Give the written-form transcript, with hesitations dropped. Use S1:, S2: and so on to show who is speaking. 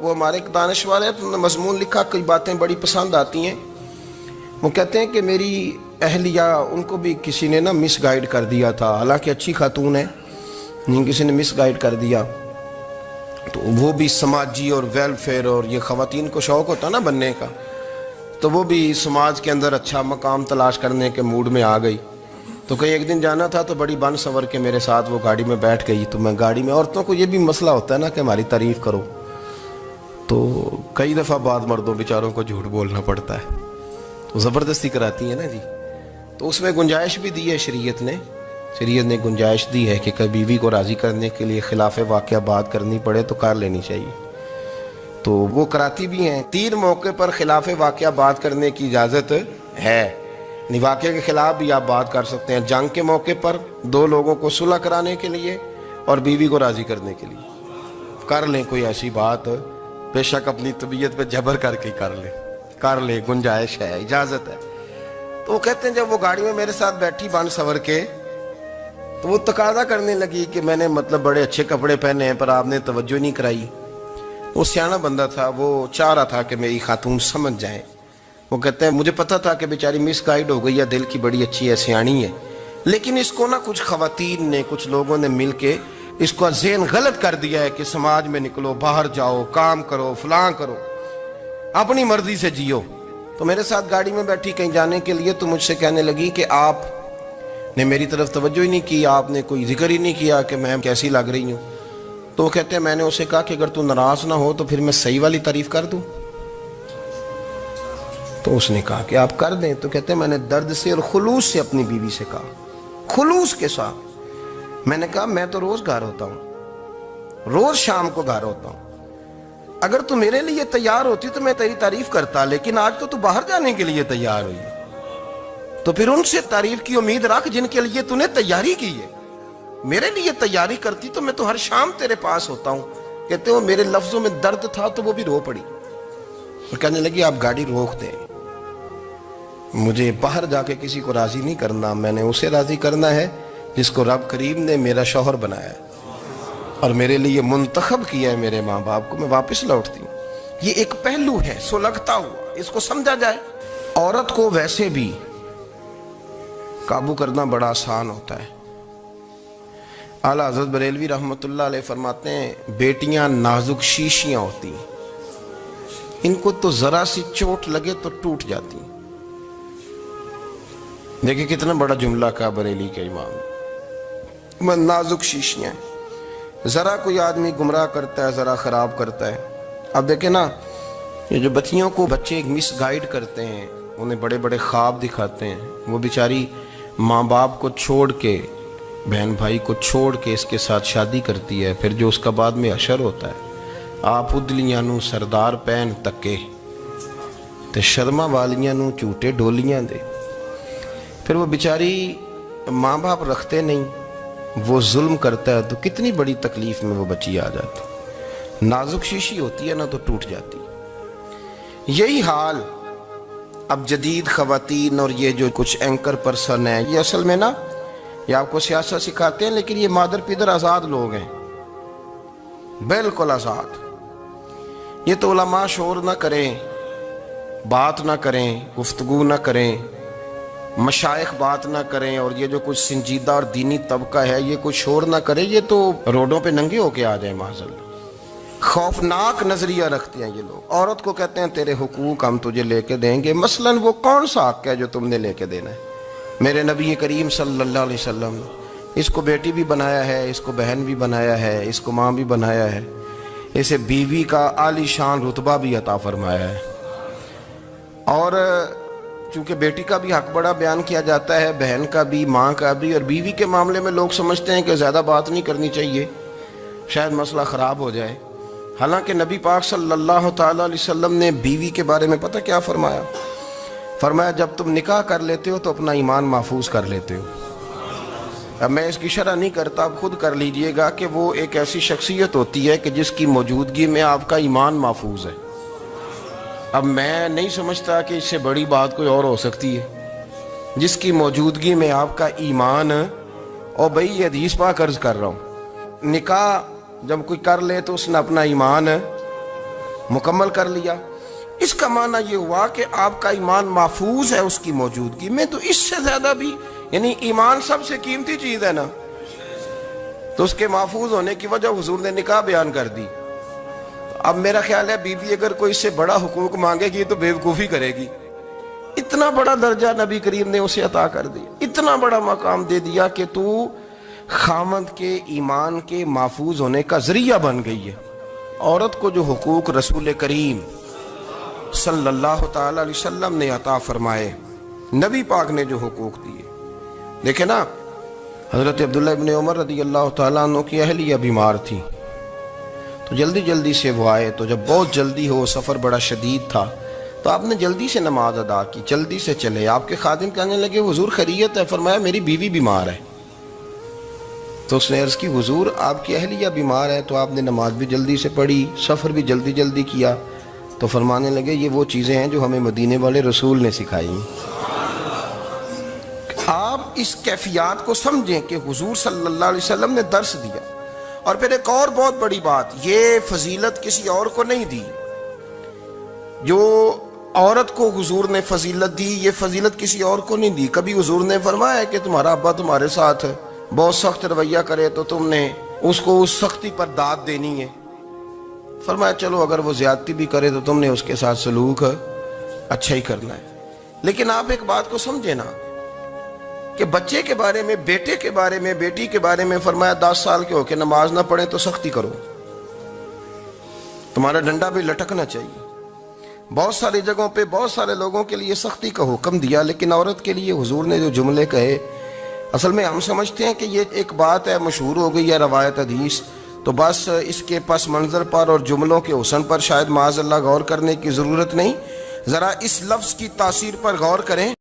S1: وہ ہمارے ایک دانش والے ہیں، تو انہوں نے مضمون لکھا، کئی باتیں بڑی پسند آتی ہیں۔ وہ کہتے ہیں کہ میری اہلیہ، ان کو بھی کسی نے مس گائیڈ کر دیا تھا، حالانکہ اچھی خاتون ہے، لیکن کسی نے مس گائیڈ کر دیا، تو وہ بھی سماجی اور ویلفیئر اور یہ خواتین کو شوق ہوتا نا بننے کا، تو وہ بھی سماج کے اندر اچھا مقام تلاش کرنے کے موڈ میں آ گئی۔ تو کہیں ایک دن جانا تھا تو بڑی بن سنور کے میرے ساتھ وہ گاڑی میں بیٹھ گئی۔ تو میں گاڑی میں، عورتوں کو یہ بھی مسئلہ ہوتا ہے نا کہ ہماری تعریف کرو، تو کئی دفعہ بعض مردوں بیچاروں کو جھوٹ بولنا پڑتا ہے، تو زبردستی کراتی ہیں نا جی۔ تو اس میں گنجائش بھی دی ہے شریعت نے گنجائش دی ہے کہ کبھی بیوی کو راضی کرنے کے لیے خلاف واقعہ بات کرنی پڑے تو کر لینی چاہیے، تو وہ کراتی بھی ہیں۔ 3 موقع پر خلاف واقعہ بات کرنے کی اجازت ہے، یعنی واقعہ کے خلاف بھی آپ بات کر سکتے ہیں۔ جنگ کے موقع پر 2 لوگوں کو صلح کرانے کے لیے اور بیوی کو راضی کرنے کے لیے کر لیں کوئی ایسی بات، بے شک اپنی طبیعت پہ جبر کر کے کر لیں، گنجائش ہے، اجازت ہے۔ تو وہ کہتے ہیں جب وہ گاڑی میں میرے ساتھ بیٹھی بن سنور کے، تو وہ تقاضا کرنے لگی کہ میں نے بڑے اچھے کپڑے پہنے ہیں پر آپ نے توجہ نہیں کرائی۔ وہ سیانا بندہ تھا، وہ چاہ رہا تھا کہ میری خاتون سمجھ جائیں۔ وہ کہتے ہیں مجھے پتا تھا کہ بیچاری مس گائیڈ ہو گئی ہے، دل کی بڑی اچھی ہے، سیانی ہے، لیکن اس کو کچھ خواتین نے، کچھ لوگوں نے مل کے اس کو ذہن غلط کر دیا ہے کہ سماج میں نکلو، باہر جاؤ، کام کرو، فلاں کرو، اپنی مرضی سے جیو۔ تو میرے ساتھ گاڑی میں بیٹھی کہیں جانے کے لیے، تو مجھ سے کہنے لگی کہ آپ نے میری طرف توجہ ہی نہیں کی، آپ نے کوئی ذکر ہی نہیں کیا کہ میں کیسی لگ رہی ہوں۔ تو وہ کہتے ہیں میں نے اسے کہا کہ اگر تو ناراض نہ ہو تو پھر میں صحیح والی تعریف کر دوں۔ تو اس نے کہا کہ آپ کر دیں۔ تو کہتے ہیں میں نے درد سے اور خلوص سے اپنی بیوی سے کہا، خلوص کے ساتھ میں نے کہا میں تو روز گھر ہوتا ہوں، روز شام کو گھر ہوتا ہوں، اگر تو میرے لیے تیار ہوتی تو میں تیری تعریف کرتا، لیکن آج تو باہر جانے کے لیے تیار ہوئی ہے، تو پھر ان سے تعریف کی امید رکھ جن کے لیے تو نے تیاری کی ہے۔ میرے لیے تیاری کرتی تو میں تو ہر شام تیرے پاس ہوتا ہوں۔ کہتے ہیں میرے لفظوں میں درد تھا تو وہ بھی رو پڑی اور کہنے لگی آپ گاڑی روک دیں، مجھے باہر جا کے کسی کو راضی نہیں کرنا، میں نے اسے راضی کرنا ہے جس کو رب کریم نے میرا شوہر بنایا ہے اور میرے لیے منتخب کیا ہے میرے ماں باپ کو، میں واپس لوٹتی ہوں۔ یہ ایک پہلو ہے سلگتا ہوا، اس کو سمجھا جائے۔ عورت کو ویسے بھی قابو کرنا بڑا آسان ہوتا ہے۔ اعلیٰ حضرت بریلوی رحمۃ اللہ علیہ فرماتے ہیں بیٹیاں نازک شیشیاں ہوتی ہیں، ان کو تو ذرا سی چوٹ لگے تو ٹوٹ جاتی ہیں۔ دیکھیں کتنا بڑا جملہ کہا بریلی کے امام، نازک شیشیاں ہیں، ذرا کوئی آدمی گمراہ کرتا ہے، ذرا خراب کرتا ہے۔ اب دیکھیں نا، یہ جو بچیوں کو بچے ایک مس گائیڈ کرتے ہیں، انہیں بڑے بڑے خواب دکھاتے ہیں، وہ بیچاری ماں باپ کو چھوڑ کے، بہن بھائی کو چھوڑ کے اس کے ساتھ شادی کرتی ہے، پھر جو اس کا بعد میں حشر ہوتا ہے، آپ ادلیاں نو سردار پہن تکے تے شرما والیاں نو جھوٹے ڈولیاں دے۔ پھر وہ بیچاری ماں باپ رکھتے نہیں، وہ ظلم کرتا ہے، تو کتنی بڑی تکلیف میں وہ بچی آ جاتی۔ نازک شیشی ہوتی ہے نا تو ٹوٹ جاتی۔ یہی حال اب جدید خواتین اور یہ جو کچھ اینکر پرسن ہیں، یہ اصل میں نا یہ آپ کو سیاست سکھاتے ہیں، لیکن یہ مادر پیدر آزاد لوگ ہیں، بالکل آزاد۔ یہ تو علماء شور نہ کریں، بات نہ کریں، گفتگو نہ کریں، مشائخ بات نہ کریں، اور یہ جو کچھ سنجیدہ اور دینی طبقہ ہے یہ کچھ شور نہ کرے، یہ تو روڈوں پہ ننگے ہو کے آ جائیں معاذاللہ۔ خوفناک نظریہ رکھتے ہیں یہ لوگ۔ عورت کو کہتے ہیں تیرے حقوق ہم تجھے لے کے دیں گے، مثلاً وہ کون سا حق ہے جو تم نے لے کے دینا ہے؟ میرے نبی کریم صلی اللہ علیہ وسلم اس کو بیٹی بھی بنایا ہے، اس کو بہن بھی بنایا ہے، اس کو ماں بھی بنایا ہے، اسے بیوی کا عالی شان رتبہ بھی عطا فرمایا ہے۔ اور چونکہ بیٹی کا بھی حق بڑا بیان کیا جاتا ہے، بہن کا بھی، ماں کا بھی، اور بیوی کے معاملے میں لوگ سمجھتے ہیں کہ زیادہ بات نہیں کرنی چاہیے، شاید مسئلہ خراب ہو جائے۔ حالانکہ نبی پاک صلی اللہ تعالیٰ علیہ وسلم نے بیوی کے بارے میں پتہ کیا فرمایا؟ فرمایا جب تم نکاح کر لیتے ہو تو اپنا ایمان محفوظ کر لیتے ہو۔ اب میں اس کی شرح نہیں کرتا، آپ خود کر لیجئے گا کہ وہ ایک ایسی شخصیت ہوتی ہے کہ جس کی موجودگی میں آپ کا ایمان محفوظ ہے۔ اب میں نہیں سمجھتا کہ اس سے بڑی بات کوئی اور ہو سکتی ہے، جس کی موجودگی میں آپ کا ایمان، اور بھئی یہ حدیث پاک عرض کر رہا ہوں، نکاح جب کوئی کر لے تو اس نے اپنا ایمان مکمل کر لیا۔ اس کا معنی یہ ہوا کہ آپ کا ایمان محفوظ ہے اس کی موجودگی میں، تو اس سے زیادہ بھی، یعنی ایمان سب سے قیمتی چیز ہے نا، تو اس کے محفوظ ہونے کی وجہ حضور نے نکاح بیان کر دی۔ اب میرا خیال ہے بیوی اگر کوئی اس سے بڑا حقوق مانگے گی تو بیوقوفی کرے گی۔ اتنا بڑا درجہ نبی کریم نے اسے عطا کر دیا، اتنا بڑا مقام دے دیا کہ تو خامند کے ایمان کے محفوظ ہونے کا ذریعہ بن گئی ہے۔ عورت کو جو حقوق رسول کریم صلی اللہ تعالی علیہ وسلم نے عطا فرمائے، نبی پاک نے جو حقوق دیے، دیکھیں نا، حضرت عبداللہ ابن عمر رضی اللہ تعالیٰ عنہ کی اہلیہ بیمار تھی، تو جلدی جلدی سے وہ آئے، تو جب بہت جلدی ہو، سفر بڑا شدید تھا، تو آپ نے جلدی سے نماز ادا کی، جلدی سے چلے۔ آپ کے خادم کہنے لگے حضور خیریت ہے؟ فرمایا میری بیوی بیمار ہے۔ تو اس نے عرض کی حضور آپ کی اہلیہ بیمار ہے، تو آپ نے نماز بھی جلدی سے پڑھی، سفر بھی جلدی جلدی کیا۔ تو فرمانے لگے یہ وہ چیزیں ہیں جو ہمیں مدینے والے رسول نے سکھائی۔ آپ اس کیفیات کو سمجھیں کہ حضور صلی اللہ علیہ وسلم نے درس دیا۔ اور پھر ایک اور بہت بڑی بات، یہ فضیلت کسی اور کو نہیں دی، جو عورت کو حضور نے فضیلت دی، یہ فضیلت کسی اور کو نہیں دی۔ کبھی حضور نے فرمایا کہ تمہارا ابا تمہارے ساتھ بہت سخت رویہ کرے تو تم نے اس کو اس سختی پر داد دینی ہے؟ فرمایا چلو اگر وہ زیادتی بھی کرے تو تم نے اس کے ساتھ سلوک اچھا ہی کرنا ہے۔ لیکن آپ ایک بات کو سمجھے نا کہ بچے کے بارے میں، بیٹے کے بارے میں، بیٹی کے بارے میں فرمایا 10 سال کے ہو کے نماز نہ پڑھیں تو سختی کرو، تمہارا ڈنڈا بھی لٹکنا چاہیے۔ بہت ساری جگہوں پہ بہت سارے لوگوں کے لیے سختی کا حکم دیا، لیکن عورت کے لیے حضور نے جو جملے کہے، اصل میں ہم سمجھتے ہیں کہ یہ ایک بات ہے، مشہور ہو گئی ہے روایت حدیث، تو بس اس کے پس منظر پر اور جملوں کے حسن پر شاید معاذ اللہ غور کرنے کی ضرورت نہیں، ذرا اس لفظ کی تاثیر پر غور کریں۔